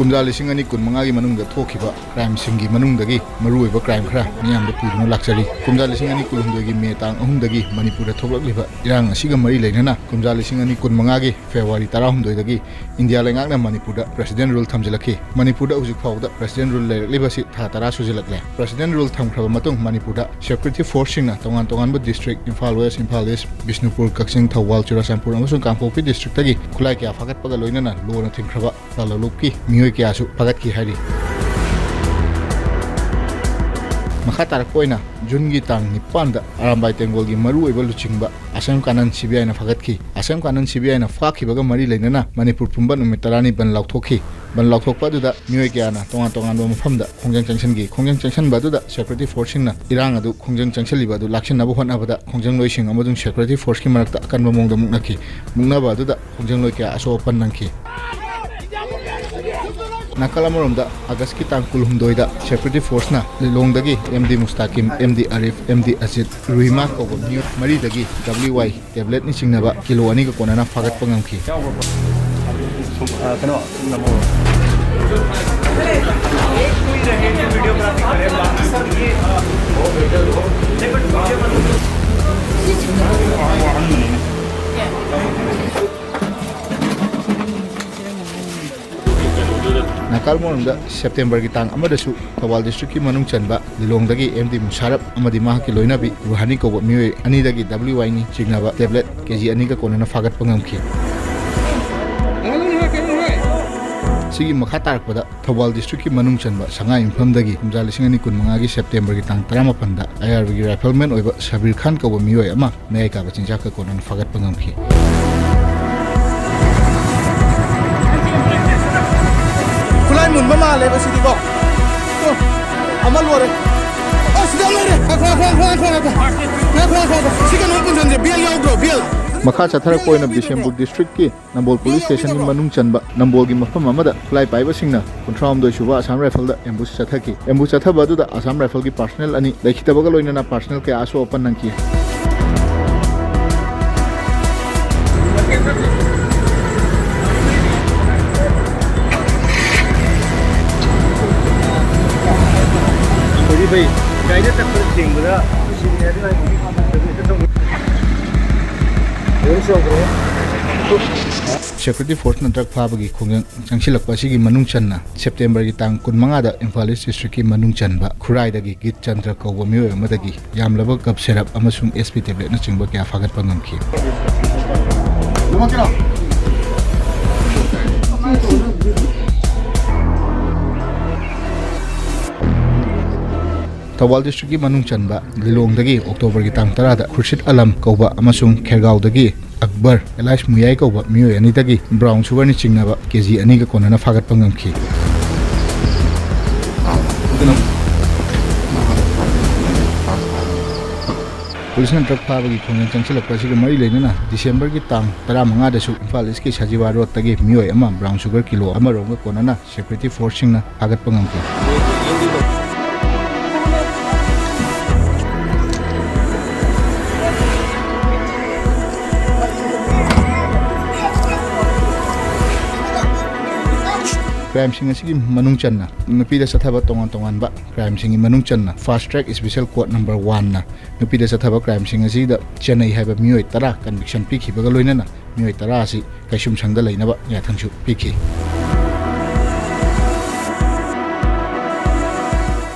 ꯀꯨꯝꯖꯥ ꯂꯤꯁꯤꯡ ꯑꯅꯤ ꯀꯨꯟꯃꯉꯥꯒꯤ ꯃꯅꯨꯡꯗ ꯊꯣꯛꯈꯤꯕ ꯀ꯭ꯔꯥꯏꯝꯁꯤꯡꯒꯤ ꯃꯅꯨꯡꯗꯒꯤ ꯃꯔꯨꯑꯣꯏꯕ ꯀ꯭ꯔꯥꯏꯝ ꯈꯔ ꯃꯤꯌꯥꯝꯗ ꯄꯨꯗꯨꯅ ꯂꯥꯛꯆꯔꯤ ꯀꯨꯝꯖꯥ ꯂꯤꯁꯤꯡ ꯑꯅꯤ ꯀꯨꯟꯍꯨꯝꯗꯣꯏꯒꯤ ꯃꯦ ꯇꯥꯡ 3ꯗꯒꯤ ꯃꯅꯤꯄꯨꯔꯗ ꯊꯣꯛꯂꯛꯂꯤꯕ ꯏꯔꯥꯡ ꯑꯁꯤꯒ ꯃꯔꯤ ꯂꯩꯅꯅ ꯀꯨꯝꯖꯥ ꯂꯤꯁꯤꯡ ꯑꯅꯤ ꯀꯨꯟꯃꯉꯥꯒꯤ ꯐꯦꯕ꯭ꯔꯨꯋꯥꯔꯤ 12ꯗꯒꯤ ꯏꯟꯗꯤꯌꯥ ꯂꯩꯉꯥꯛꯅ ꯃꯅꯤꯄꯨꯔꯗ ꯄ꯭ꯔꯦꯁꯤꯗꯦꯟ ꯔꯨꯜ ꯊꯝꯖꯤꯜꯂꯛꯈꯤ ꯃꯅꯤꯄꯨꯔꯗ ꯍꯧꯖꯤꯛ ꯐꯥꯎꯕꯗ ꯄ꯭ꯔꯦꯁꯤꯗꯦꯟ ꯔꯨꯜ ꯂꯩꯔꯛꯂꯤꯕꯁꯤ ꯊꯥ 10 ꯁꯨꯖꯤꯜꯂꯛꯂꯦ ꯄ꯭ꯔꯦꯁꯤꯗꯦꯟ ꯔꯨꯜ ꯊꯝꯈ꯭ꯔꯕ ꯃꯇꯨꯡ ꯃꯅꯤꯄꯨꯔꯗ ꯁꯦꯀ꯭ꯌꯨꯔꯤꯇꯤ ꯐꯣꯔꯁꯁꯤꯡꯅ ꯇꯣꯉꯥꯟꯕ ꯗꯤꯁꯇ꯭ꯔꯤꯛ ꯏꯝꯐꯥꯜ ꯋꯦꯁ ꯏꯝꯐꯥꯜ ꯏꯁ ꯕꯤꯁꯅꯨꯄꯨꯔ ꯀꯛꯆꯤꯡ ꯊꯧꯕꯥꯜ ꯆꯨꯔꯆꯥꯟꯄꯨꯔ ꯑꯃꯁꯨꯡ ꯀꯥꯡꯄꯣꯛꯄꯤ ꯗꯤꯁꯇ꯭ꯔꯤꯛꯇꯒꯤ ꯈꯨꯠꯂꯥꯏ ꯀꯌꯥ ꯐꯥꯒꯠꯄꯒ ꯂꯣꯏꯅꯅ ꯂꯣꯅ ꯊꯤꯡꯈ꯭ꯔꯕ ꯂꯂꯣꯟꯂꯨꯞꯀꯤ ꯃꯤꯑꯣꯏ ꯀꯌꯥꯁꯨ ꯐꯥꯒꯠꯈꯤ ꯍꯥꯏꯔꯤ ꯃꯈꯥ ꯇꯥꯔꯛꯄ ꯑꯣꯏꯅ ꯖꯨꯟꯒꯤ ꯇꯥꯡ 9ꯗ ꯑꯔꯥꯝꯕꯥꯏ ꯇꯦꯡꯒꯣꯜꯒꯤ ꯃꯔꯨꯑꯣꯏꯕ ꯂꯨꯆꯤꯡꯕ ꯑꯁꯝ ꯀꯥꯅꯟ CBIꯅ ꯐꯥꯒꯠꯈꯤ ꯑꯁꯝ ꯀꯥꯅꯟ CBIꯅ ꯐꯥꯈꯤꯕꯒ ꯃꯔꯤ ꯂꯩꯅꯅ ꯃꯅꯤꯄꯨꯔ ꯄꯨꯝꯕ ꯅꯨꯃꯤꯠ 10ꯅꯤ ꯕꯟ ꯂꯥꯎꯊꯣꯛꯈꯤ ꯕꯟ ꯂꯥꯎꯊꯣꯛꯄ ꯑꯗꯨꯗ ꯃꯤꯑꯣꯏ ꯀꯌꯥꯅ ꯇꯣꯉꯥꯟꯕ ꯃꯐꯝꯗ ꯈꯣꯡꯖꯪ ꯆꯪꯁꯤꯟꯈꯤ ꯈꯣꯡꯖꯪ ꯆꯪꯁꯤꯟꯕ ꯑꯗꯨꯗ ꯁꯦꯀ꯭ꯌꯨꯔꯤꯇꯤ ꯐꯣꯔꯁꯁꯤꯡꯅ ꯏꯔꯥꯡ ꯑꯗꯨ ꯈꯣꯡꯖꯪ ꯆꯪꯁꯤꯜꯂꯤꯕ ꯑꯗꯨ ꯂꯥꯛꯁꯤꯟꯅꯕ ꯍꯣꯠꯅꯕꯗ ꯈꯣꯡꯖꯪꯂꯣꯏꯁꯤꯡ ꯑꯃꯁꯨꯡ ꯁꯦꯀ꯭ꯌꯨꯔꯤꯇꯤ ꯐꯣꯔꯁꯀꯤ ꯃꯔꯛꯇ ꯑꯀꯟꯕ ꯃꯑꯣꯡꯗ ꯃꯨꯛꯅꯈꯤ ꯃꯨꯛꯅꯕ ꯑꯗꯨꯗ ꯈꯣꯡꯖꯪꯂꯣꯏ ꯀꯌꯥ ꯑꯁꯣꯛ ꯑꯄꯟ ꯅꯪꯈꯤ ꯅꯥꯀꯜ ꯑꯃꯔꯣꯝꯗ ꯑꯒꯁꯀꯤ ꯇꯥꯡ 12ꯗ ꯁꯦꯀ꯭ꯌꯨꯔꯤꯇꯤ ꯐꯣꯔꯁꯅ ꯂꯤꯂꯣꯡꯗꯒꯤ MD Mustakim MD Arif MD Ajit ꯔꯨꯍꯤꯃꯥ ꯀꯧꯕ ꯃꯤꯑꯣꯏ ꯃꯔꯤꯗꯒꯤ WY ꯇꯦꯕ꯭ꯂꯦꯠꯅꯤ ꯆꯤꯡꯅꯕ ꯀꯤꯂꯣ 2ꯒ ꯀꯣꯟꯅꯅ ꯐꯥꯒꯠꯄ ꯉꯝꯈꯤ ꯅꯥꯀꯜ ꯑꯃꯔꯣꯝꯗ ꯁꯦꯞꯇꯦꯝꯕꯔꯒꯤ ꯇꯥꯡ 1ꯗꯁꯨ ꯊꯧꯕꯥꯜ ꯗꯤꯁꯇ꯭ꯔꯤꯛꯀꯤ ꯃꯅꯨꯡ ꯆꯟꯕ ꯂꯤꯂꯣꯡꯗꯒꯤ MD ꯃꯨꯁꯥꯔꯞ ꯑꯃꯗꯤ ꯃꯍꯥꯛꯀꯤ ꯂꯣꯏꯅꯕꯤ ꯔꯨꯍꯥꯅꯤ ꯀꯧꯕ ꯃꯤꯑꯣꯏ 2ꯗꯒꯤ WYꯅꯤ ꯆꯤꯡꯅꯕ ꯇꯦꯕ꯭ꯂꯦꯠ KG 2ꯒ ꯀꯣꯟꯅꯅ ꯐꯥꯒꯠꯄ ꯉꯝꯈꯤ ꯁꯤꯒꯤ ꯃꯈꯥ ꯇꯥꯔꯛꯄꯗ ꯊꯧꯕꯥꯜ ꯗꯤꯁꯇ꯭ꯔꯤꯛꯀꯤ ꯃꯅꯨꯡ ꯆꯟꯕ ꯁꯉꯥꯏ ꯌꯨꯝꯐꯝꯗꯒꯤ ꯀꯨꯝꯖꯥ ꯂꯤꯁꯤꯡ ꯑꯅꯤ ꯀꯨꯟꯃꯉꯥꯒꯤ ꯁꯦꯞꯇꯦꯝꯕꯔꯒꯤ ꯇꯥꯡ 18ꯗ IRBꯒꯤ ꯔꯥꯏꯐꯜꯃꯦꯟ ꯑꯣꯏꯕ ꯁꯕꯤꯔ ꯈꯥꯟ ꯀꯧꯕ ꯃꯤꯑꯣꯏ ꯑꯃ ꯃꯌꯥꯏ ꯀꯥꯕ ꯆꯤꯟꯖꯥꯛꯀ ꯀꯣꯟꯅꯅ ꯐꯥꯒꯠꯄ ꯉꯝꯈꯤ ꯈꯨꯠꯂꯥꯏ ꯃꯨꯟꯕ ꯃꯥꯜꯂꯦꯕ ꯁꯤꯗꯤꯀꯣ ꯑꯃ ꯂꯣꯏꯔꯦ ꯁꯤꯗ ꯂꯣꯏꯔꯦ ꯁꯤ ꯀꯩꯅꯣ ꯄꯨꯟꯁꯤꯟꯁꯦ ꯕꯦꯜ ꯌꯥꯎꯗ꯭ꯔꯣ ꯕꯦꯜ ꯃꯈꯥ ꯆꯠꯊꯔꯛꯄ ꯑꯣꯏꯅ ꯕꯤꯁꯦꯝꯄꯨꯔ ꯗꯤꯁꯇ꯭ꯔꯤꯛꯀꯤ ꯅꯝꯕꯣꯜ ꯄꯨꯂꯤꯁ ꯁ꯭ꯇꯦꯁꯟꯒꯤ ꯃꯅꯨꯡ ꯆꯟꯕ ꯅꯝꯕꯣꯜꯒꯤ ꯃꯐꯝ ꯑꯃꯗ ꯈꯨꯠꯂꯥꯏ ꯄꯥꯏꯕꯁꯤꯡꯅ 39 ꯁꯨꯕ ꯑꯁꯥꯝ ꯔꯥꯏꯐꯜꯗ ꯑꯦꯝꯕꯨꯁ ꯆꯠꯊꯈꯤ ꯑꯦꯝꯕꯨꯁ ꯆꯠꯊꯕ ꯑꯗꯨꯗ ꯑꯁꯥꯝ ꯔꯥꯏꯐꯜꯒꯤ ꯄꯥꯔꯁꯣꯅꯦꯜ 2 ꯂꯩꯈꯤꯗꯕꯒ ꯂꯣꯏꯅꯅ ꯄꯥꯔꯁꯣꯅꯦꯜ ꯀꯌꯥ ꯑꯁꯣꯛ ꯑꯄꯟ ꯅꯪꯈꯤ ꯁꯦꯀ꯭ꯌꯨꯔꯤꯇꯤ ꯐꯣꯔꯁꯅ ꯗ꯭ꯔꯒ ꯐꯥꯕꯒꯤ ꯈꯣꯡꯖꯪ ꯆꯪꯁꯤꯜꯂꯛꯄ ꯑꯁꯤꯒꯤ ꯃꯅꯨꯡ ꯆꯟꯅ ꯁꯦꯞꯇꯦꯝꯕꯔꯒꯤ ꯇꯥꯡ 15ꯗ ꯏꯝꯐꯥꯜ ꯏꯁ ꯗꯤꯁꯇ꯭ꯔꯤꯛꯀꯤ ꯃꯅꯨꯡ ꯆꯟꯕ ꯈꯨꯔꯥꯏꯗꯒꯤ ꯒꯤꯠ ꯆꯟꯗ꯭ꯔ ꯀꯧꯕ ꯃꯤꯑꯣꯏ ꯑꯃꯗꯒꯤ ꯌꯥꯝꯂꯕ ꯀꯞ ꯁꯦꯔꯞ ꯑꯃꯁꯨꯡ SP ꯇꯦꯕ꯭ꯂꯦꯠꯅꯆꯤꯡꯕ ꯀꯌꯥ ꯐꯥꯒꯠꯄ ꯉꯝꯈꯤ ꯊꯧꯕꯥꯜ ꯗꯤꯁꯇ꯭ꯔꯤꯛꯀꯤ ꯃꯅꯨꯡ ꯆꯟꯕ ꯂꯤꯂꯣꯡꯗꯒꯤ ꯑꯣꯛꯇꯣꯕꯔꯒꯤ ꯇꯥꯡ 10ꯗ ꯈꯨꯔꯁꯤꯠ ꯑꯂꯝ ꯀꯧꯕ ꯑꯃꯁꯨꯡ ꯈꯦꯔꯒꯥꯎꯗꯒꯤ ꯑꯛꯕꯔ ꯑꯦꯂꯥꯏꯁ ꯃꯨꯌꯥꯏ ꯀꯧꯕ ꯃꯤꯑꯣꯏ 2ꯗꯒꯤ ꯕ꯭ꯔꯥꯎꯟ ꯁꯨꯒꯔꯅꯤ ꯆꯤꯡꯅꯕ KG 2ꯒ ꯀꯣꯟꯅꯅ ꯐꯥꯒꯠꯄ ꯉꯝꯈꯤ ꯄꯨꯂꯤꯁꯅ ꯗ꯭ꯔꯒ ꯐꯥꯕꯒꯤ ꯈꯣꯡꯖꯪ ꯆꯪꯁꯤꯜꯂꯛꯄ ꯑꯁꯤꯒ ꯃꯔꯤ ꯂꯩꯅꯅ ꯗꯤꯁꯦꯝꯕꯔꯒꯤ ꯇꯥꯡ 15ꯗꯁꯨ ꯏꯝꯐꯥꯜ ꯏꯁꯀꯤ ꯁꯖꯤꯋꯥ ꯔꯣꯗꯇꯒꯤ ꯃꯤꯑꯣꯏ ꯑꯃ ꯕ꯭ꯔꯥꯎꯟ ꯁꯨꯒꯔ ꯀꯤꯂꯣ 1ꯔꯣꯝꯒ ꯀꯣꯟꯅꯅ ꯁꯦꯀ꯭ꯌꯨꯔꯤꯇꯤ ꯐꯣꯔꯁꯁꯤꯡꯅ ꯐꯥꯒꯠꯄ ꯉꯝꯈꯤ ꯀ꯭ꯔꯥꯏꯝꯁꯤꯡ ꯑꯁꯤꯒꯤ ꯃꯅꯨꯡ ꯆꯟꯅ ꯅꯨꯄꯤꯗ ꯆꯠꯊꯕ ꯇꯣꯉꯥꯟꯕ ꯀ꯭ꯔꯥꯏꯝꯁꯤꯡꯒꯤ ꯃꯅꯨꯡ ꯆꯟꯅ fast track special court number 1ꯅ ꯅꯨꯄꯤꯗ ꯆꯠꯊꯕ ꯀ꯭ꯔꯥꯏꯝꯁꯤꯡ ꯑꯁꯤꯗ ꯆꯦꯟꯅꯩ ꯍꯥꯏꯕ ꯃꯤꯑꯣꯏ 10 ꯀꯟꯚꯤꯛꯁꯟ ꯄꯤꯈꯤꯕꯒ ꯂꯣꯏꯅꯅ ꯃꯤꯑꯣꯏ 10 ꯑꯁꯤ ꯀꯩꯁꯨꯝꯁꯪꯗ ꯂꯩꯅꯕ ꯌꯥꯊꯪꯁꯨ ꯄꯤꯈꯤ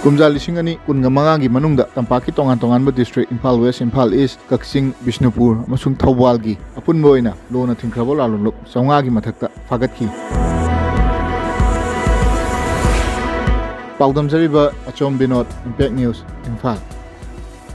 ꯀꯨꯝꯖꯥ ꯂꯤꯁꯤꯡ ꯑꯅꯤ ꯀꯨꯟꯒ ꯃꯉꯥꯒꯤ ꯃꯅꯨꯡꯗ ꯇꯝꯄꯥꯛꯀꯤ ꯇꯣꯉꯥꯟꯕ ꯗꯤꯁꯇ꯭ꯔꯤꯛ ꯏꯝꯐꯥꯜ ꯋꯦꯁ ꯏꯝꯐꯥꯜ ꯏꯁ ꯀꯛꯆꯤꯡ ꯕꯤꯁꯅꯨꯄꯨꯔ ꯑꯃꯁꯨꯡ ꯊꯧꯕꯥꯜꯒꯤ ꯑꯄꯨꯟꯕ ꯑꯣꯏꯅ ꯂꯣꯅ ꯊꯤꯡꯈ꯭ꯔꯕ ꯂꯂꯣꯟꯂꯨꯞ 500ꯒꯤ ꯃꯊꯛꯇ ꯐꯥꯒꯠꯈꯤ ꯄꯥꯎꯗꯝꯖꯔꯤꯕ ꯑꯆꯣꯝ ꯕꯤꯅꯣꯗ ꯏꯝꯄꯦꯛ ꯅ꯭ꯌꯨꯁ ꯏꯝꯐꯥꯜ